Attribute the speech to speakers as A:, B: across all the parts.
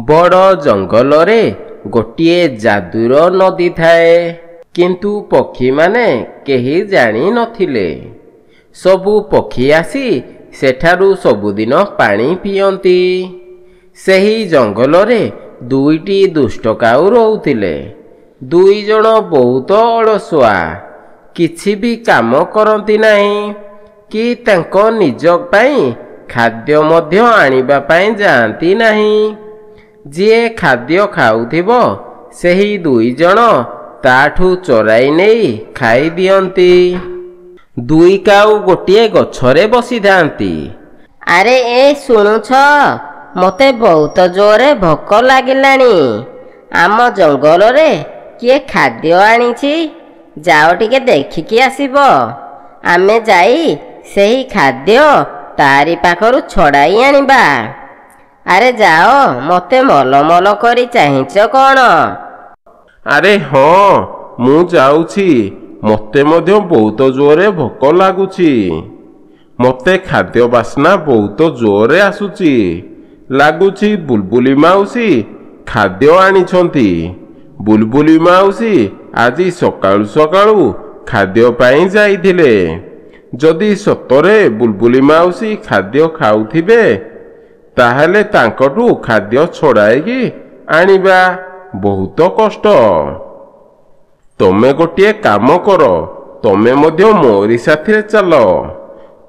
A: बड़ जंगल रे गोटे जादूर नदी थाए किंतु पक्षी माने केही जानी नथिले। सबु पक्षी आसी सेठारु सबुदिन पानी पियंती। सेही जंगल रे दुईटी दुष्ट काऊ रहुतिले। दुई जण बहुत अलसुआ, किछि भी काम करती नहीं कि तांको निज पाई खाद्य मध्य आनिबा पाई जाती नहीं। जिए खाद्य खाउथिबो सेही दुई जण ताठू चोराई नहीं खाई दियंती। दुई काऊ गोटे गछरे बसी थांती।
B: अरे ए शुणुछ, मते बहुत जोरे भोक लागिलानी। आम जंगल रे किए खाद्य आनिछि, जाओ टिके देखिकी आसिबो। आमे जाई सेही खाद्य तारी पाखरु छड़ाई आनिबा। अरे जाओ, मते मल मल करी चाहिच कौन?
A: अरे हाँ, मु जाउछि। मते मध्य बहुत जोरे भोक लागुछि। मते खाद्य बास्ना बहुत जोरे आसुछि। लागुछि बुलबुली माउसी खाद्य आनिछंती। बुलबुली माउसी आजी सकाळु सकाळु खाद्य पाई जाइथिले। जदि सतरे बुलबुली माउसी खाद्य खाउथिबे ताहले तांकटू खाद्य छड़ाएकी आनिबा बहुत कष्ट। तमे गोटे काम कर, तमे मध्य मोरी साथी चल।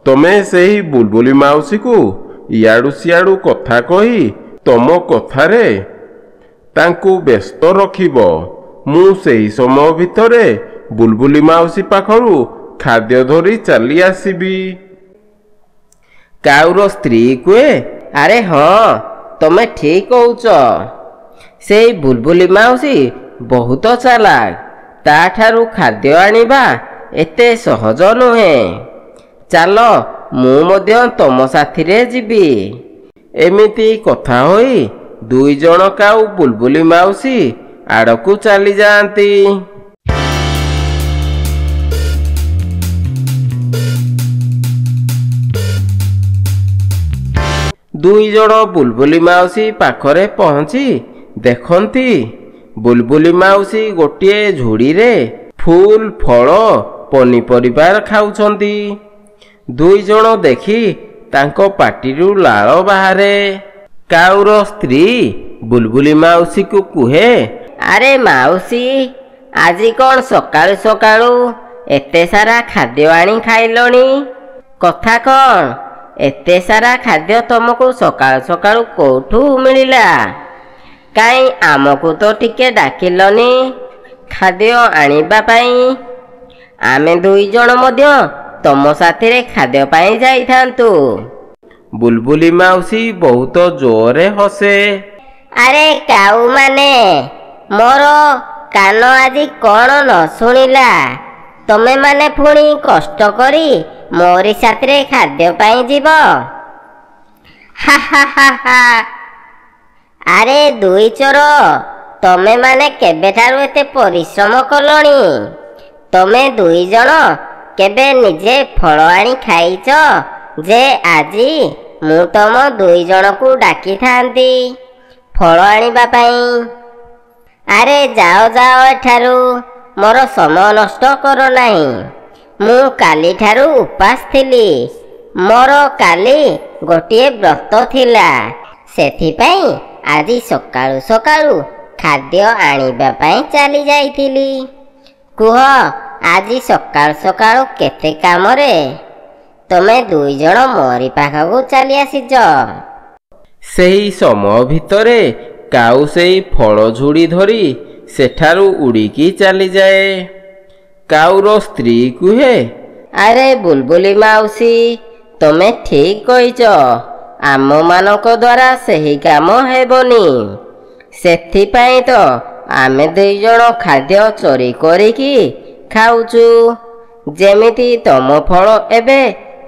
A: तमे सेही बुलबुली माउसी को इयाडू सियाडू कथा कही तम कथारे तांकू व्यस्त रखिबो। मु सेही समय भितरे बुलबुली माउसी पाखरु खाद्य धरी चली आसीबी। काउर स्त्री कुए, अरे हाँ, तमे ठीक कहूच। से बुलबुली माउसी बहुत चालाक। ताठारु खाद्य आनिबा एते सहज नुहे। चल, मु मध्य तम साथी रे जीवी। एमिति कथा होई दुई जण काऊ बुलबुली माउसी आड़कू चली जाती। दुई जण बुलबुली माउसी पाखरे पहुंची देखंती बुलबुली माउसी गोटे झुड़ी रे फूल फल पनीपरिबा खाउछंती। दुई जण देखी तांको पाटिरु लाळ बाहारे। काउर स्त्री बुलबुली माउसी को कुहे,
B: अरे माउसी, आजी कौन सकाळु सकाळु एते सारा खाद्य आनी खाइलनी? कथा कौन? एते सारा खाद्य तुमको सकाळु सकाळु कोठू मिलिला? काई आमको तो टिके डाकिलनी खाद्य आनिबा पाई? आमे दुई जण मध्य तम साथी रे खाद्य पाई जाई थांतु।
A: बुलबुली माउसी बहुत जोरे हसे।
B: अरे काऊ माने, मोर कान आजी कौन न सुनिला? तमे माने पुणी कष्ट करी मोरी साथी रे खाद्य पाई जीव? हा हा हा हा। अरे दुई चोर, तमे माने केबेठारु एते परिश्रम कलणी? तमे दुई जण केबे निजे फल आनी खाइच जे आजी मु तम दुई जण को डाकी थांती फल आनिबा पाई? अरे जाओ जाओ एठारु, मोर समय नष्ट करो नाही। मु काली ठारु उपास थिली। मोर काली गोटे व्रत थिला, सेथिपाई आजी सकाळु सकाळु खाद्य आनिबा पाई चली जाइथिली। कुह, आजी सकाळु सकाळु केते काम रे तमे दुई जण मोरी पाखकू चली आसीज?
A: सेही समय भितरे काऊ सेही फल झुड़ी धरी सेठारु उड़ीकी चली जाए। काऊर स्त्री कुहे,
B: अरे बुलबुली माउसी, तमे ठीक कहिच। आम मानक द्वारा सेही काम हेबनी। सेथिपाई तो आमे दुई जण खाद्य चोरी करिकी खाउचु। जेमिति तम फल एबे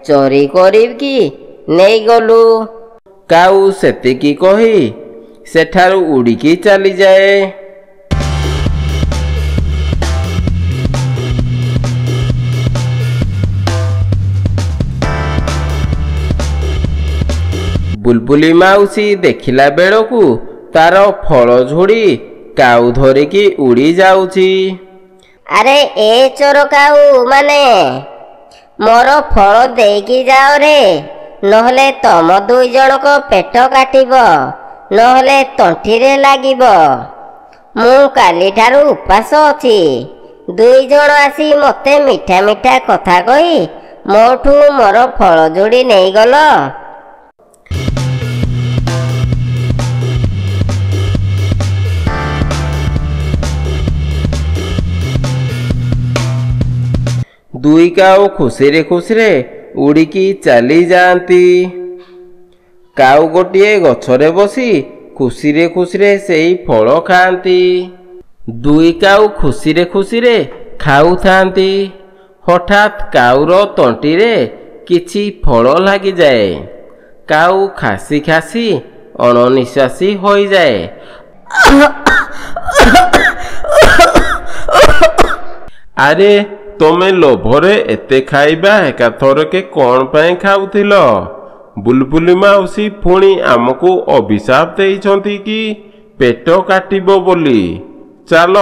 B: चोरी करिकी नेई गलु।
A: काऊ सेतिकी कही सेठारु उड़ीकी चली जाए। बुलबुली माउसी देखिला बेलकू ତାର ଫଳ ଝୁଡ଼ି କାଉ ଧରିକି ଉଡ଼ି ଯାଉଛି।
B: ଆରେ ଏ ଚୋର କାଉ ମାନେ ମୋର ଫଳ ଦେଇକି ଯାଅ ରେ, ନହେଲେ ତମ ଦୁଇ ଜଣଙ୍କ ପେଟ କାଟିବ, ନହେଲେ ତଣ୍ଟିରେ ଲାଗିବ। ମୁଁ କାଲିଠାରୁ ଉପାସ ଅଛି। ଦୁଇ ଜଣ ଆସି ମୋତେ ମିଠା ମିଠା କଥା କହି ମୋଠୁ ମୋର ଫଳ ଯୋଡ଼ି ନେଇଗଲ।
A: ଦୁଇ କାଉ ଖୁସିରେ ଖୁସିରେ ଉଡ଼ିକି ଚାଲି ଯାଆନ୍ତି। କାଉ ଗୋଟିଏ ଗଛରେ ବସି ଖୁସିରେ ଖୁସିରେ ସେଇ ଫଳ ଖାଆନ୍ତି। ଦୁଇ କାଉ ଖୁସିରେ ଖୁସିରେ ଖାଉଥାନ୍ତି। ହଠାତ୍ କାଉର ତଣ୍ଟିରେ କିଛି ଫଳ ଲାଗିଯାଏ। କାଉ ଖାସି ଖାସି ଅଣନିଶ୍ୱାସୀ ହୋଇଯାଏ।
C: ଆରେ ତମେ ଲୋଭରେ ଏତେ ଖାଇବା ଏକାଥରକେ କ'ଣ ପାଇଁ ଖାଉଥିଲ? ବୁଲବୁଲି ମାଉସୀ ପୁଣି ଆମକୁ ଅଭିଶାପ ଦେଇଛନ୍ତି କି ପେଟ କାଟିବ ବୋଲି। ଚାଲ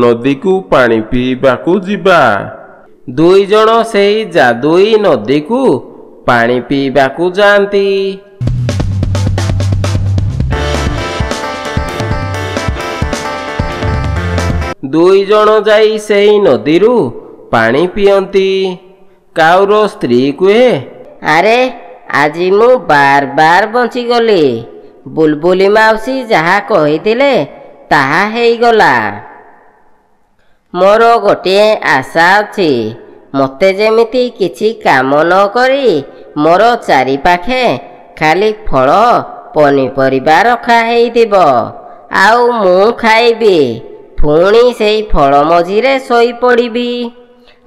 C: ନଦୀକୁ ପାଣି ପିଇବାକୁ ଯିବା।
A: ଦୁଇ ଜଣ ସେହି ଯାଦୁଇ ନଦୀକୁ ପାଣି ପିଇବାକୁ ଯାଆନ୍ତି। ଦୁଇ ଜଣ ଯାଇ ସେହି ନଦୀରୁ ପାଣି ପିଅନ୍ତି। କାଉର ସ୍ତ୍ରୀ କୁହେ,
B: ଆରେ ଆଜି ମୁଁ ବାର ବାର ବଞ୍ଚିଗଲି। ବୁଲବୁଲି ମାଉସୀ ଯାହା କହିଥିଲେ ତାହା ହେଇଗଲା। ମୋର ଗୋଟିଏ ଆଶା ଅଛି, ମୋତେ ଯେମିତି କିଛି କାମ ନ କରି ମୋର ଚାରିପାଖେ ଖାଲି ଫଳ ପନିପରିବା ରଖା ହେଇଥିବ, ଆଉ ମୁଁ ଖାଇବି। ପୁଣି ସେଇ ଫଳ ମଝିରେ ଶୋଇପଡ଼ିବି,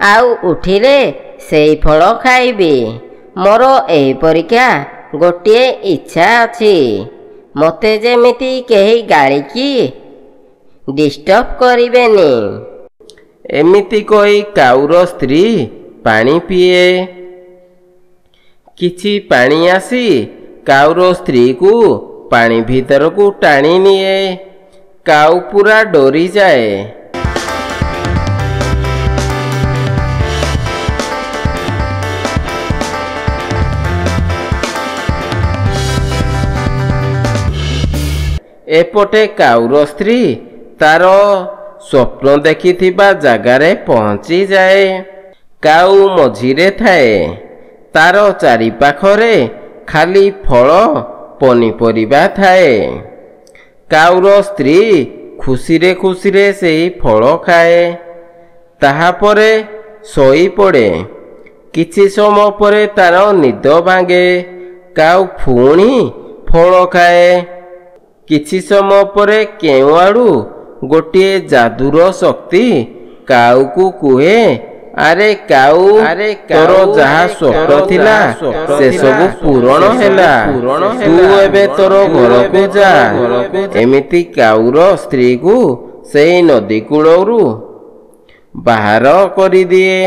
B: ଆଉ ଉଠିଲେ ସେଇ ଫଳ ଖାଇବି। ମୋର ଏହିପରିକା ଗୋଟିଏ ଇଚ୍ଛା ଅଛି। ମୋତେ ଯେମିତି କେହି ଗାଳିକି ଡିଷ୍ଟର୍ବ କରିବେନି।
A: ଏମିତି କହି କାଉର ସ୍ତ୍ରୀ ପାଣି ପିଏ। କିଛି ପାଣି ଆସି କାଉର ସ୍ତ୍ରୀକୁ ପାଣି ଭିତରକୁ ଟାଣି ନିଏ। କାଉ ପୁରା ଡରିଯାଏ। ଏପଟେ କାଉର ସ୍ତ୍ରୀ ତାର ସ୍ୱପ୍ନ ଦେଖିଥିବା ଜାଗାରେ ପହଞ୍ଚିଯାଏ। କାଉ ମଝିରେ ଥାଏ। ତାର ଚାରିପାଖରେ ଖାଲି ଫଳ ପନିପରିବା ଥାଏ। କାଉର ସ୍ତ୍ରୀ ଖୁସିରେ ଖୁସିରେ ସେହି ଫଳ ଖାଏ। ତାହାପରେ ଶୋଇପଡ଼େ। କିଛି ସମୟ ପରେ ତାର ନିଦ ଭାଙ୍ଗେ। କାଉ ପୁଣି ଫଳ ଖାଏ। କିଛି ସମୟ ପରେ କେଉଁଆଡ଼ୁ ଗୋଟିଏ ଯାଦୁର ଶକ୍ତି କାଉକୁ କୁହେ, ଆରେ କାଉ, ତୋର ଯାହା ସ୍ୱପ୍ନ ଥିଲା ସେସବୁ ପୂରଣ ହେଲା। ତୁ ଏବେ ତୋର ଘରକୁ ଯା। ଏମିତି କାଉର ସ୍ତ୍ରୀକୁ ସେଇ ନଦୀ କୂଳରୁ ବାହାର କରିଦିଏ।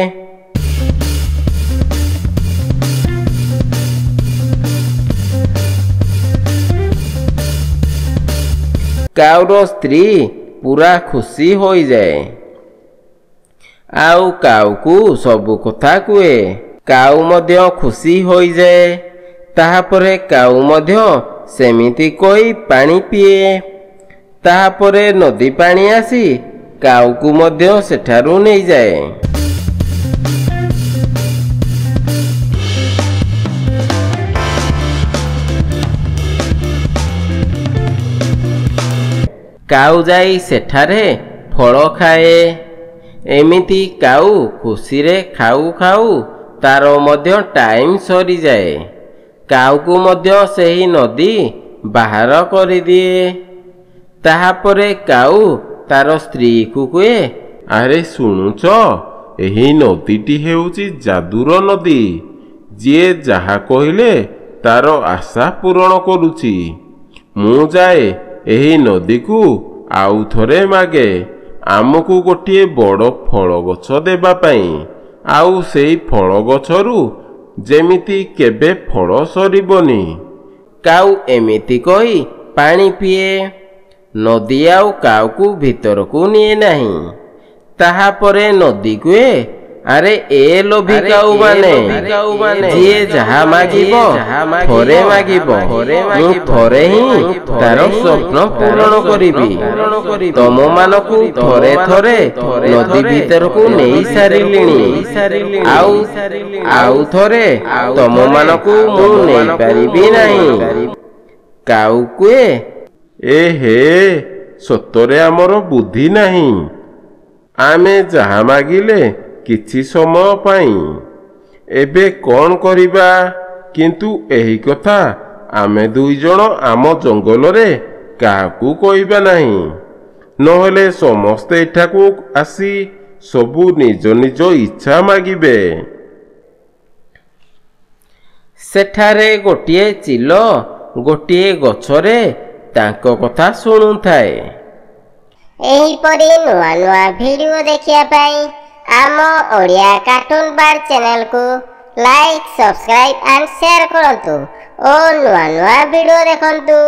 A: କାଉର ସ୍ତ୍ରୀ ପୁରା ଖୁସି ହୋଇଯାଏ, ଆଉ କାଉକୁ ସବୁ କଥା କୁହେ। କାଉ ମଧ୍ୟ ଖୁସି ହୋଇଯାଏ। ତାହାପରେ କାଉ ମଧ୍ୟ ସେମିତି କହି ପାଣି ପିଏ। ତାହାପରେ ନଦୀ ପାଣି ଆସି କାଉକୁ ମଧ୍ୟ ସେଠାରୁ ନେଇଯାଏ। କାଉ ଯାଇ ସେଠାରେ ଫଳ ଖାଏ। ଏମିତି କାଉ ଖୁସିରେ ଖାଉ ଖାଉ ତାର ମଧ୍ୟ ଟାଇମ୍ ସରିଯାଏ। କାଉକୁ ମଧ୍ୟ ସେହି ନଦୀ ବାହାର କରିଦିଏ। ତାହାପରେ କାଉ ତାର ସ୍ତ୍ରୀକୁ କୁହେ,
C: ଆରେ ଶୁଣୁଛ, ଏହି ନଦୀଟି ହେଉଛି ଯାଦୁର ନଦୀ। ଯିଏ ଯାହା କହିଲେ ତାର ଆଶା ପୂରଣ କରୁଛି। ମୁଁ ଯାଏ ଏହି ନଦୀକୁ ଆଉ ଥରେ ମାଗେ ଆମକୁ ଗୋଟିଏ ବଡ଼ ଫଳ ଗଛ ଦେବା ପାଇଁ, ଆଉ ସେଇ ଫଳ ଗଛରୁ ଯେମିତି କେବେ ଫଳ ସରିବନି।
A: କାଉ ଏମିତି କହି ପାଣି ପିଏ। ନଦୀ ଆଉ କାଉକୁ ଭିତରକୁ ନିଏ ନାହିଁ। ତାହାପରେ ନଦୀ କୁହେ, ଆରେ ଏ ଲୋଭି କାଉମାନେ, ଯିଏ ଯାହା ମାଗିବ ଥରେ ମାଗିବ, ମୁଁ ଥରେ ହିଁ ତାର ସ୍ୱପ୍ନ ପୂରଣ କରିବି। ତମମାନଙ୍କୁ ଥରେ ଥରେ ନଦୀ ଭିତରକୁ ନେଇ ସାରିଲିଣି, ଆଉ ଥରେ ତମମାନଙ୍କୁ ମୁଁ ନେଇପାରିବି ନାହିଁ। କାଉ କୁହେ,
C: ଏ ହେ, ସତରେ ଆମର ବୁଦ୍ଧି ନାହିଁ। ଆମେ ଯାହା ମାଗିଲେ କିଛି ସମୟ ପାଇଁ, ଏବେ କ'ଣ କରିବା? କିନ୍ତୁ ଏହି କଥା ଆମେ ଦୁଇଜଣ ଆମ ଜଙ୍ଗଲରେ କାହାକୁ କହିବା ନାହିଁ, ନହେଲେ ସମସ୍ତେ ଏଠାକୁ ଆସି ସବୁ ନିଜ ନିଜ ଇଚ୍ଛା ମାଗିବେ।
A: ସେଠାରେ ଗୋଟିଏ ଚିଲ ଗୋଟିଏ ଗଛରେ ତାଙ୍କ କଥା ଶୁଣୁଥାଏ।
B: ଏହିପରି ନୂଆ ନୂଆ ଭିଡ଼ିଓ ଦେଖିବା ପାଇଁ ଆମ ଓଡ଼ିଆ କାର୍ଟୁନ ବାର୍ଡ଼ ଚ୍ୟାନେଲକୁ ଲାଇକ୍, ସବସ୍କ୍ରାଇବ୍ ଆଣ୍ଡ ସେୟାର କରନ୍ତୁ ଓ ନୂଆ ନୂଆ ଭିଡ଼ିଓ ଦେଖନ୍ତୁ।